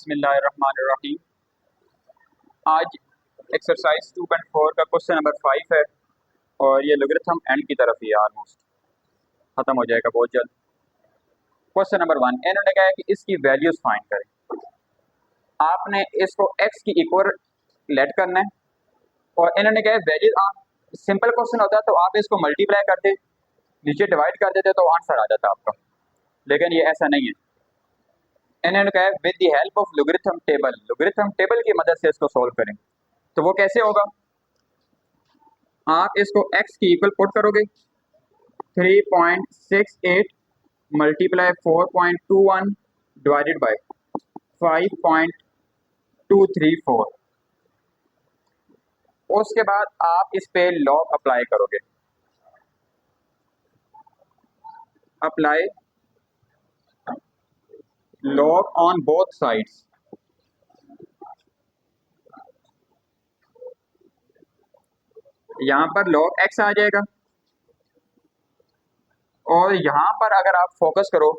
बिस्मिल्लाहिर्रहमानिर्रहीम। आज एक्सरसाइज 2.4 का क्वेश्चन नंबर 5 है और ये लॉगरिथम एंड की तरफ ही है, ऑलमोस्ट ख़त्म हो जाएगा बहुत जल्द। क्वेश्चन नंबर 1 इन्होंने कहा है कि इसकी वैल्यूज फाइंड करें। आपने इसको x की इक्वल लेट करना है और इन्होंने कहा है वैल्यूज। आप सिंपल क्वेश्चन होता है तो आप इसको मल्टीप्लाई करते, नीचे डिवाइड कर देते तो आंसर आ जाता आपका, लेकिन ये ऐसा नहीं है। इन्होंने कहा है with the help of logarithm table की मदद से इसको सॉल्व करें। तो वो कैसे होगा? आप इसको x की इक्वल पुट करोगे 3.68 मल्टीप्लाई 4.21 डिवाइडेड बाय 5.234। उसके बाद आप इस पे लॉग अप्लाई करोगे, apply log on both sides. यहाँ पर log x आ जाएगा और यहाँ पर अगर आप फोकस करो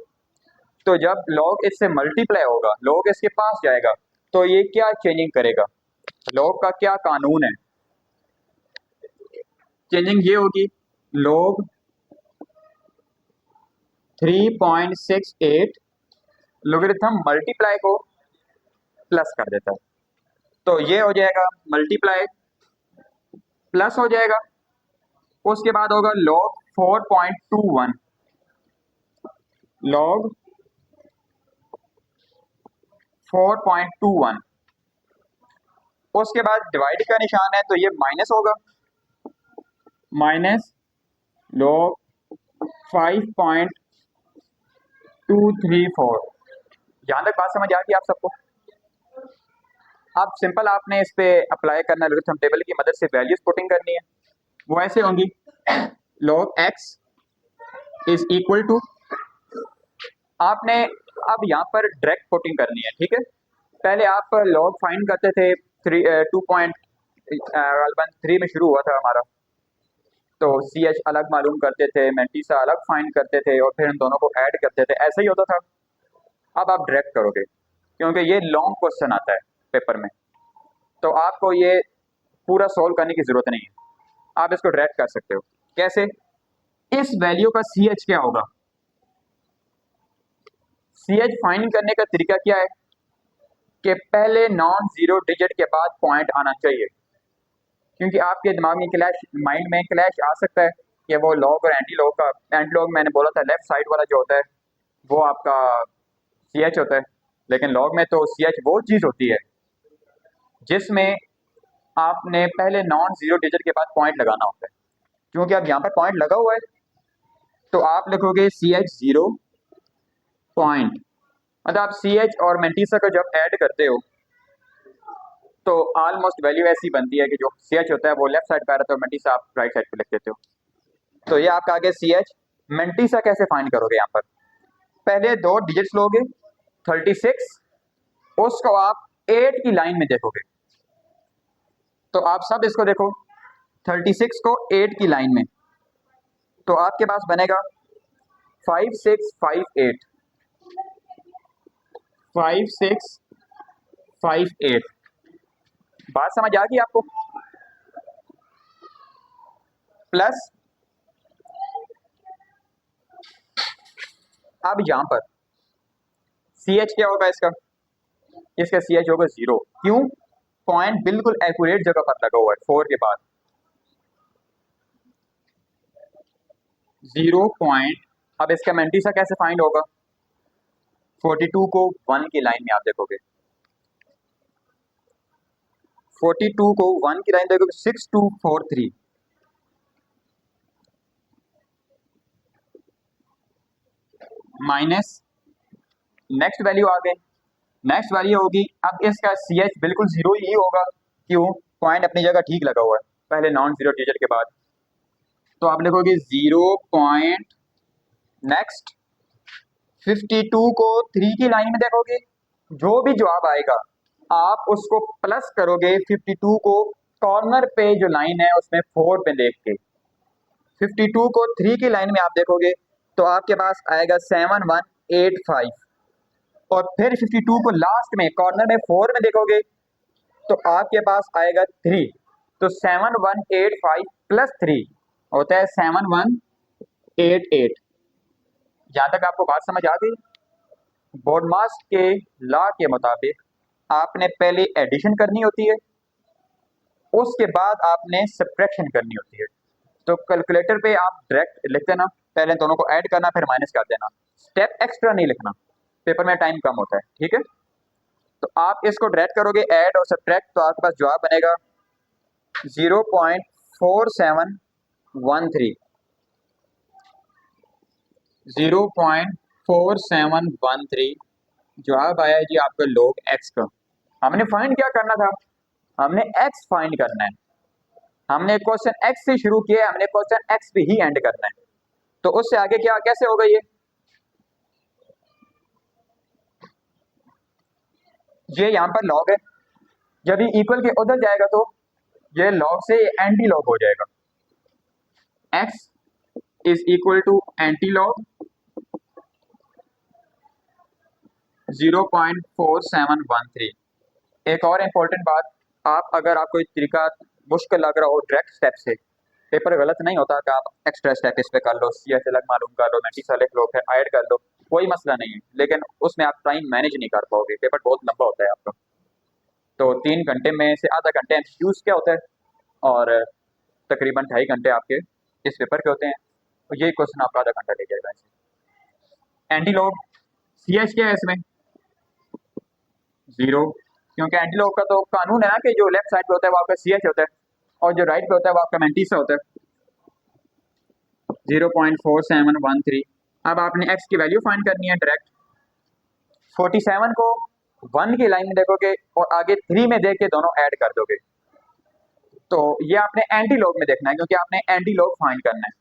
तो जब log इससे मल्टीप्लाई होगा, log इसके पास जाएगा तो ये क्या चेंजिंग करेगा? log का क्या कानून है? चेंजिंग ये होगी, log 3.68 लॉगरिथम मल्टीप्लाई को प्लस कर देता है, तो ये हो जाएगा मल्टीप्लाई प्लस हो जाएगा। उसके बाद होगा log 4.21 log 4.21। उसके बाद डिवाइड का निशान है तो ये माइनस होगा, माइनस log 5.234। यहाँ तक बात समझ आ गई आप सबको? अब सिंपल आपने इस पे अप्लाई करना है, लॉगरिथम टेबल की मदद से वैल्यूज पुटिंग करनी है। वो ऐसे होंगी, log x is equal to, आपने अब यहाँ पर डायरेक्ट पुटिंग करनी है, ठीक है। पहले आप log फाइंड करते थे 2.3 में शुरू हुआ था हमारा, तो CH अलग मालूम करते थे, मेंटीसा अलग फाइंड करते थे और फिर इन दोनों को ऐड करते थे, ऐसा ही होता था। अब आप डायरेक्ट करोगे क्योंकि ये लॉन्ग क्वेश्चन आता है पेपर में, तो आपको ये पूरा सॉल्व करने की जरूरत नहीं है, आप इसको डायरेक्ट कर सकते हो। कैसे? इस वैल्यू का CH क्या होगा? CH फाइंड करने का तरीका क्या है कि पहले नॉन जीरो डिजिट के बाद पॉइंट आना चाहिए, क्योंकि आपके दिमाग में क्लैश, माइंड में क्लैश आ सकता है कि वो लॉग और एंटी लॉग का, एंटी लॉग मैंने बोला था लेफ्ट साइड वाला जो होता है वो आपका CH होता है, लेकिन लॉग में तो CH वो चीज़ होती है जिसमें आपने पहले नॉन जीरो डिजिट के बाद पॉइंट लगाना होता है। क्योंकि अब यहाँ पर पॉइंट लगा हुआ है तो आप लिखोगे CH 0 पॉइंट, मतलब आप CH और मेंटीसा को जब ऐड करते हो तो ऑलमोस्ट वैल्यू ऐसी बनती है कि जो CH होता है वो लेफ्ट साइड पे रहता है और मेंटीसा आप राइट साइड पे लिख देते हो। तो ये आपका आगे CH। मेंटीसा कैसे फाइंड करोगे? यहाँ पर पहले दो डिजिट्स लोगे 36, उसको आप 8 की लाइन में देखोगे, तो आप सब इसको देखो 36 को 8 की लाइन में, तो आपके पास बनेगा 5658 5658। बात समझ आ गई आपको? प्लस अब यहां पर CH क्या होगा इसका? इसका CH होगा 0। क्यों? पॉइंट बिल्कुल एक्यूरेट जगह पर लगा हुआ है 4 के बाद 0 पॉइंट। अब इसका मेंटीसा कैसे फाइंड होगा? 42 को 1 की लाइन में आप देखोगे, 42 को 1 की लाइन देखोगे 6243, माइनस नेक्स्ट वैल्यू आ गई। नेक्स्ट वैल्यू होगी, अब इसका CH बिल्कुल 0 ही होगा। क्यों? पॉइंट अपनी जगह ठीक लगा हुआ है पहले नॉन जीरो डिजिट के बाद, तो आप लिखोगे 0 पॉइंट नेक्स्ट 52 को 3 की लाइन में देखोगे, जो भी जवाब आएगा आप उसको प्लस करोगे 52 को कॉर्नर पे जो लाइन है उसमें 4 पे देख के, 52 को 3 की लाइन में आप देखोगे तो आपके पास आएगा 7185। और फिर 52 को लास्ट में कॉर्नर में 4 में देखोगे तो आपके पास आएगा 3। तो 7185 प्लस 3 होता है 7188। जहाँ तक आपको बात समझ आ गई? बोर्डमास के लॉ के मुताबिक आपने पहले एडिशन करनी होती है, उसके बाद आपने सब्ट्रैक्शन करनी होती है। तो कैलकुलेटर पे आप डायरेक्ट लिख देना, पहले दोनों को ऐड करना फिर माइनस कर देना, स्टेप एक्स्ट्रा नहीं लिखना, पेपर में टाइम कम होता है, ठीक है। तो आप इसको डायरेक्ट करोगे ऐड और सब्ट्रैक्ट, तो आपके पास जवाब बनेगा 0.4713। 0.4713 जवाब आया जी आपका log x का। हमने फाइंड क्या करना था? हमने x फाइंड करना है। हमने क्वेश्चन x से शुरू किया, हमने क्वेश्चन x पे ही एंड करना है। तो उससे आगे क्या कैसे होगा? ये यहाँ पर log है, जब ये इक्वल के उधर जाएगा तो ये log से एंटी लॉग हो जाएगा। x is equal to anti log 0.4713। एक और इम्पोर्टेंट बात, आप अगर आपको कोई तरीका मुश्किल लग रहा हो डायरेक्ट स्टेप से, पेपर गलत नहीं होता कि आप एक्स्ट्रा स्टेप इस पे कर लो, सी एस अलग मालूम कर लो, मैट्रिक्स लिख लो, फिर ऐड कर लो, कोई मसला नहीं है, लेकिन उसमें आप टाइम मैनेज नहीं कर पाओगे, पेपर बहुत लंबा होता है आपका। तो 3 घंटे में से आधा घंटे एमसीक्यूज क्या होता है और तकरीबन 2.5 घंटे आपके इस पेपर के होते हैं। तो ये क्वेश्चन आपका आधा घंटा ले जाएगा। एंटी लॉग सी एच क्या है इसमें? 0, क्योंकि एंटी लॉग का तो कानून है ना कि जो लेफ्ट साइड पे होता है वो आपका सी एच होता है और जो राइट पे होता है वो आपका मैंटीसा होता है। 0.4713। अब आपने x की वैल्यू फाइंड करनी है डायरेक्ट। 47 को 1 की लाइन में देखोगे और आगे 3 में देख के दोनों ऐड कर दोगे। तो ये आपने एंटी लॉग में देखना है क्योंकि आपने एंटी लॉग फाइंड करना है।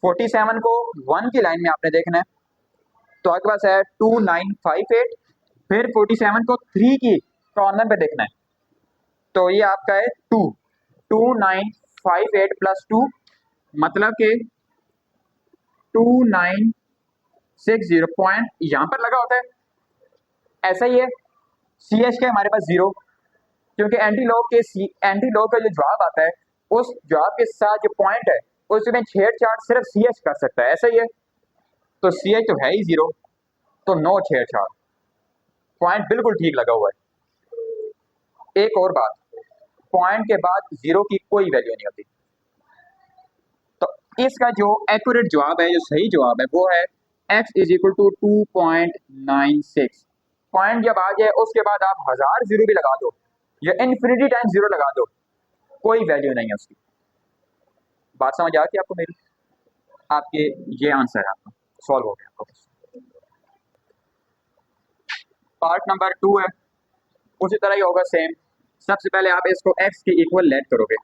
47 को 1 की लाइन में आपने देखना है, तो आपके पास है 2958। फिर 47 को 3 की कॉर्नर पे देखना है, तो ये आपका है 2। 2958 प्लस 2 मतलब के 2960 पॉइंट यहाँ पर लगा होता है, ऐसा ही है। सी एच का हमारे पास 0, क्योंकि एंटी लॉग का जो जवाब आता है उस जवाब के साथ जो पॉइंट है उसमें छेड़छाड़ सिर्फ सी एच कर सकता है, ऐसा ही है। तो सी एच तो है ही 0, तो नो छेड़छाड़, पॉइंट बिल्कुल ठीक लगा हुआ है। एक और बात, पॉइंट के बाद 0 की कोई वैल्यू नहीं होती। तो इसका जो एक्यूरेट जवाब है, जो सही जवाब है, वो है x is equal to 2.96। Point जब आ जाए उसके बाद आप 1000 जीरो भी लगा दो या इन्फिनिटी टाइम 0 लगा दो, कोई वैल्यू नहीं है उसकी। बात समझ आ गई आपको मेरी? आपके ये आंसर है, आपका सॉल्व हो गया आपका। पार्ट नंबर 2 है, उसी तरह ही होगा सेम। सबसे पहले आप इसको x के इक्वल लेट करोगे।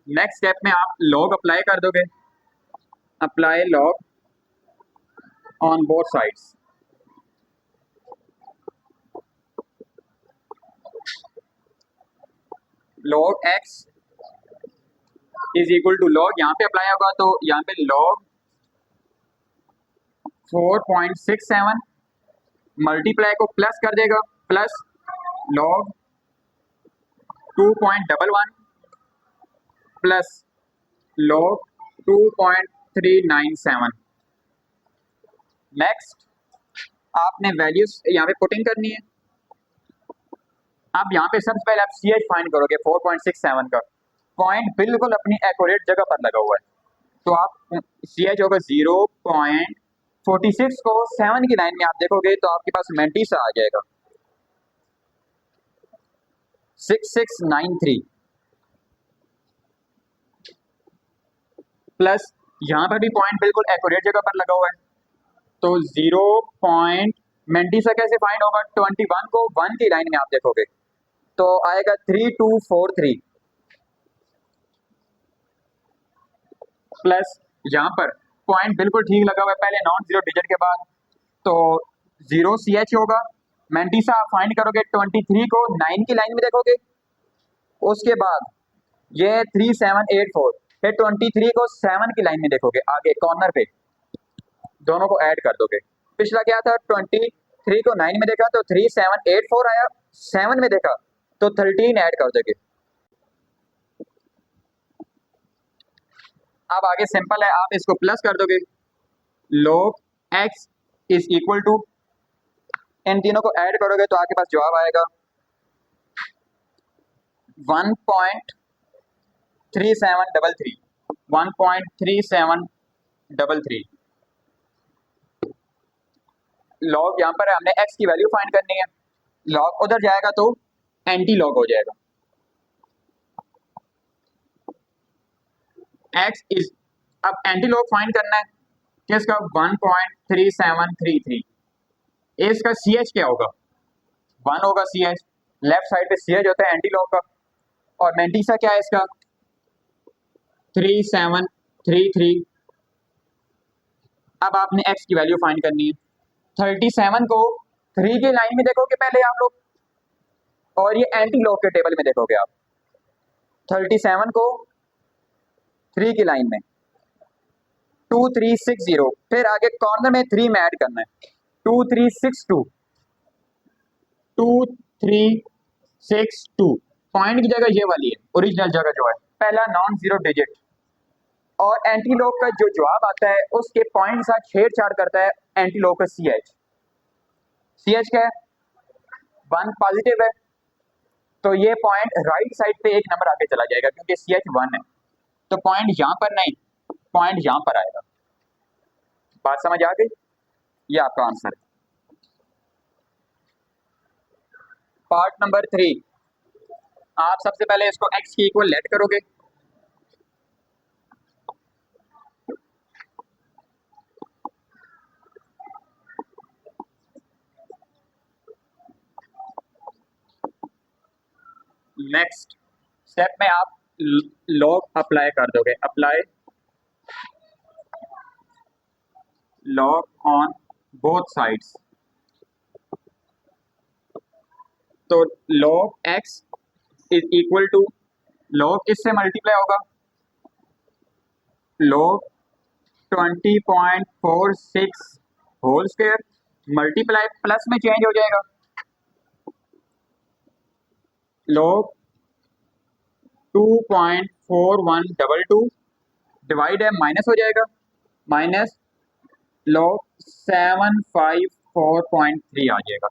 नेक्स्ट स्टेप में आप लॉग अप्लाई कर दोगे, apply log on both sides. Log x is equal to log, यहाँ पे अप्लाई होगा तो यहाँ पे लॉग 4.67 मल्टीप्लाई को प्लस कर देगा, plus log 2.11 plus log 2.397। Next आपने वैल्यूज यहाँ पे पुटिंग करनी है। अब यहाँ पे सबसे पहले आप सी एच फाइंड करोगे 4.67 का, पॉइंट बिल्कुल अपनी एक्यूरेट जगह पर लगा हुआ है, तो आप सी एच होगा 0.46 को 7 की लाइन में आप देखोगे तो आपके पास मैंटीसा आ जाएगा 6693 प्लस यहाँ पर भी पॉइंट बिल्कुल एक्यूरेट जगह पर लगा हुआ है, तो 0. मैंटीसा कैसे फाइंड होगा? 21 को 1 की लाइन में आप देखोगे तो आएगा 3243 प्लस यहाँ पर पॉइंट बिल्कुल ठीक लगा हुआ है पहले नॉन जीरो डिजिट के बाद, तो 0 सी एच होगा। मैंटीसा आप फाइंड करोगे 23 को 9 की लाइन में देखोगे, उसके बाद ये 3784, फिर 23 को 7 की लाइन में देखोगे आगे कॉर्नर पे, दोनों को ऐड कर दोगे। पिछला क्या था, 23 को 9 में देखा तो 3784 आया, 7 में देखा तो 13 ऐड कर दोगे। अब आगे सिंपल है, आप इसको प्लस कर दोगे, log x is equal to, इन तीनों को ऐड करोगे तो आपके पास जवाब आएगा 1.3733, 1.3733। लॉग यहाँ पर है, हमने x की वैल्यू फाइंड करनी है, लॉग उधर जाएगा तो एंटी लॉग हो जाएगा। x इज, अब एंटी लॉग फाइंड करना है किसका, 1.3733, इसका सी एच क्या होगा, 1 होगा सी एच, लेफ्ट साइड पे सी एच होता है एंटी लॉग का, और मेंटीसा क्या है इसका 3733। अब आपने x की वैल्यू फाइंड करनी है, 37 को 3 की लाइन में देखोगे पहले आप लोग, और ये एंटी लॉग के टेबल में देखोगे आप, 37 को 3 की लाइन में 2360, फिर आगे कॉर्नर में 3 में ऐड करना है 2362, 2362, पॉइंट की जगह ये वाली है ओरिजिनल जगह जो है, पहला नॉन जीरो डिजिट, और एंटी लॉग का जो जवाब आता है उसके पॉइंट के साथ छेड़छाड़ करता है एंटी लॉग का सी एच। सी एच क्या है, 1 पॉजिटिव है, तो ये पॉइंट राइट साइड पे एक नंबर आगे चला जाएगा क्योंकि सी एच 1 है, तो पॉइंट यहां पर नहीं, पॉइंट यहां पर आएगा। बात समझ आ गई, ये आपका आंसर है। पार्ट नंबर 3, आप सबसे पहले इसको x की इक्वल लेट करोगे, नेक्स्ट स्टेप में आप लॉग अप्लाई कर दोगे, apply log on both sides, तो log x is equal to, log इससे मल्टीप्लाई होगा log 20.46 whole square, multiply plus में चेंज हो जाएगा, log 2.4122 डिवाइड है माइनस हो जाएगा, माइनस log 754.3 आ जाएगा।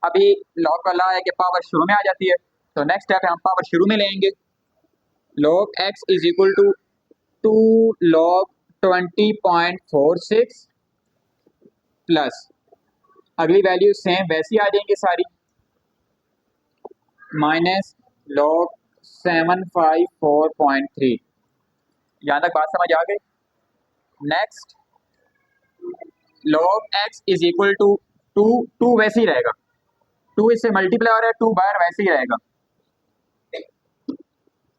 अभी log का ला है कि पावर शुरू में आ जाती है, तो नेक्स्ट स्टेप है हम पावर शुरू में लेंगे, log x is equal to 2 log 20.46 plus, अगली वैल्यू सेम वैसी आ जाएंगी सारी, माइनस log 754.3। यहाँ तक बात समझ आ गई। Next log x is equal to 2 वैसे ही रहेगा, 2 इससे मल्टीप्लाई हो रहा है, 2 बाहर वैसे ही रहेगा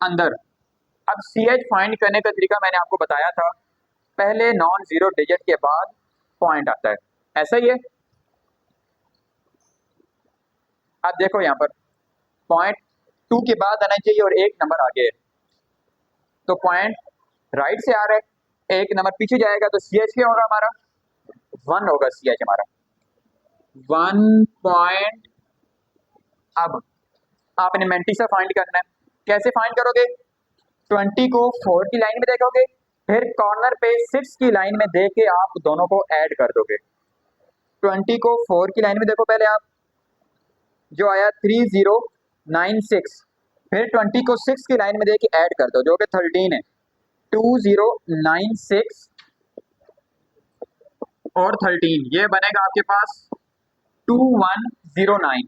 अंदर। अब सी एच फाइंड करने का तरीका मैंने आपको बताया था, पहले नॉन जीरो डिजिट के बाद पॉइंट आता है, ऐसा ही है। अब देखो यहाँ पर पॉइंट 2 के बाद आना चाहिए और एक नंबर आगे है, तो पॉइंट राइट से आ रहा है, एक नंबर पीछे जाएगा तो सी एच क्या होगा हमारा 1 होगा, सी एच हमारा 1 पॉइंट। अब आपने मेंटीसा फाइंड करना है, कैसे फाइंड करोगे, 20 को 4 की लाइन में देखोगे, फिर कॉर्नर पे 6 की लाइन में देख के आप दोनों को ऐड कर दोगे। 20 को 4 की लाइन में देखो पहले आप, जो आया 3096, फिर 20 को 6 की लाइन में देख के ऐड कर दो जो कि 13 है, 2096 और 13, ये बनेगा आपके पास 2109,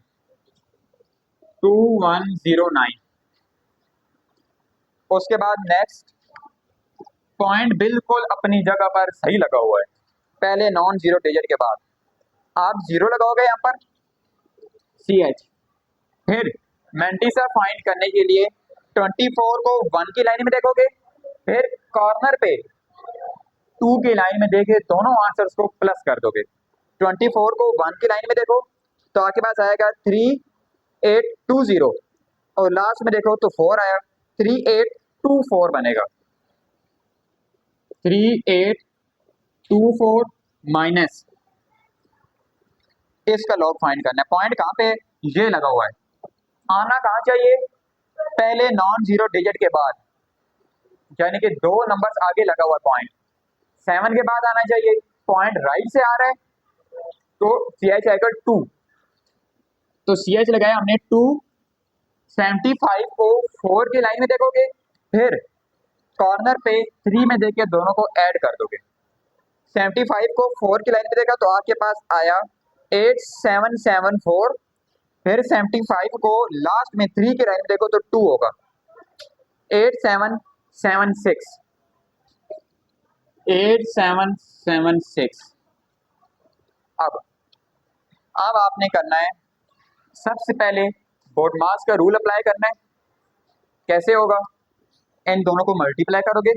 2109। उसके बाद नेक्स्ट पॉइंट बिल्कुल अपनी जगह पर सही लगा हुआ है, पहले नॉन जीरो डिजिट के बाद आप जीरो लगाओगे यहाँ पर सी एच, फिर मेंटीसा फाइंड करने के लिए 24 को 1 की लाइन में देखोगे, फिर कॉर्नर पे 2 की लाइन में देखे दोनों आंसर्स को प्लस कर दोगे। 24 को 1 की लाइन में देखो तो आपके पास आएगा 3820, और लास्ट में देखो तो 4 आया, 3824 बनेगा, 3824। 24 माइनस इसका लॉग फाइंड करना है। पॉइंट कहाँ पे, ये लगा हुआ है, आना कहाँ चाहिए, पहले नॉन जीरो डिजिट के बाद, यानी कि 2 नंबर्स आगे लगा हुआ पॉइंट, 7 के बाद आना चाहिए। पॉइंट राइट से आ रहा है तो CH आएगा 2, तो CH लगाया हमने 2। 75 को 4 की लाइन में देखोगे, फिर कॉर्नर पे 3 में देख के दोनों को ऐड कर दोगे। 75 को 4 की लाइन में देखा तो आपके पास आया 8774, फिर 75 को लास्ट में 3 की लाइन में देखो तो 2 होगा, 8776, 8776। अब आपने करना है, सबसे पहले बोडमास का रूल अप्लाई करना है। कैसे होगा, इन दोनों को मल्टीप्लाई करोगे,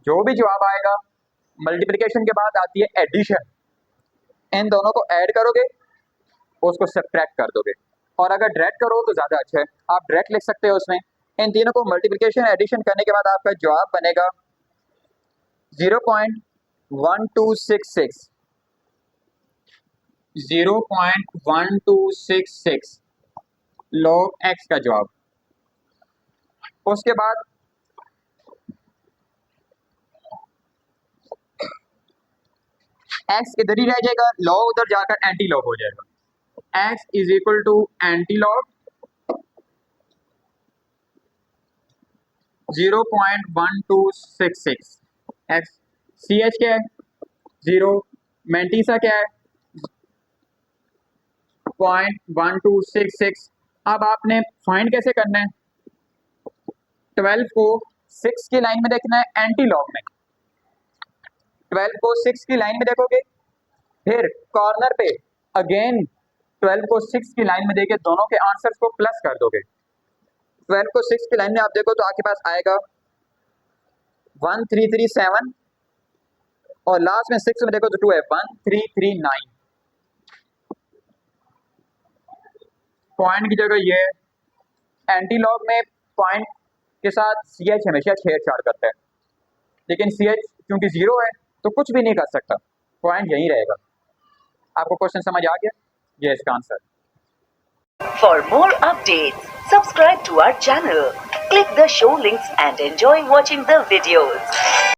जो भी जवाब आएगा, मल्टीप्लिकेशन के बाद आती है एडिशन, इन दोनों को ऐड करोगे, उसको सब्ट्रैक्ट कर दोगे। और अगर डायरेक्ट करो तो ज़्यादा अच्छा है, आप डायरेक्ट लिख सकते हो उसमें। इन तीनों को मल्टीप्लिकेशन एडिशन करने के बाद आपका जवाब बनेगा 0.1266, 0.1266 log x का जवाब। उसके बाद x इधर ही रह जाएगा, log उधर जाकर एंटी लॉग हो जाएगा। x is equal to anti log 0.1266, x CH क्या है 0, मेंटीसा क्या है 0.1266। अब आपने फाइंड कैसे करना है, 12 को 6 की लाइन में देखना है एंटी लॉग में, 12 को 6 की लाइन में देखोगे, फिर कॉर्नर पे अगेन 12 को 6 की लाइन में देके दोनों के आंसर्स को प्लस कर दोगे। 12 को 6 की लाइन में आप देखो तो आपके पास आएगा 1337, और लास्ट में 6 में देखो तो 2 है, 1339। पॉइंट की जगह ये, एंटी लॉग में पॉइंट के साथ CH हमेशा छेड़छाड़ करता है, लेकिन CH क्योंकि 0 है तो कुछ भी नहीं कर सकता, पॉइंट यहीं रहेगा। आपको क्वेश्चन समझ आ गया, ये इसका answer. For more updates, subscribe to our channel, click the show links and enjoy watching the videos.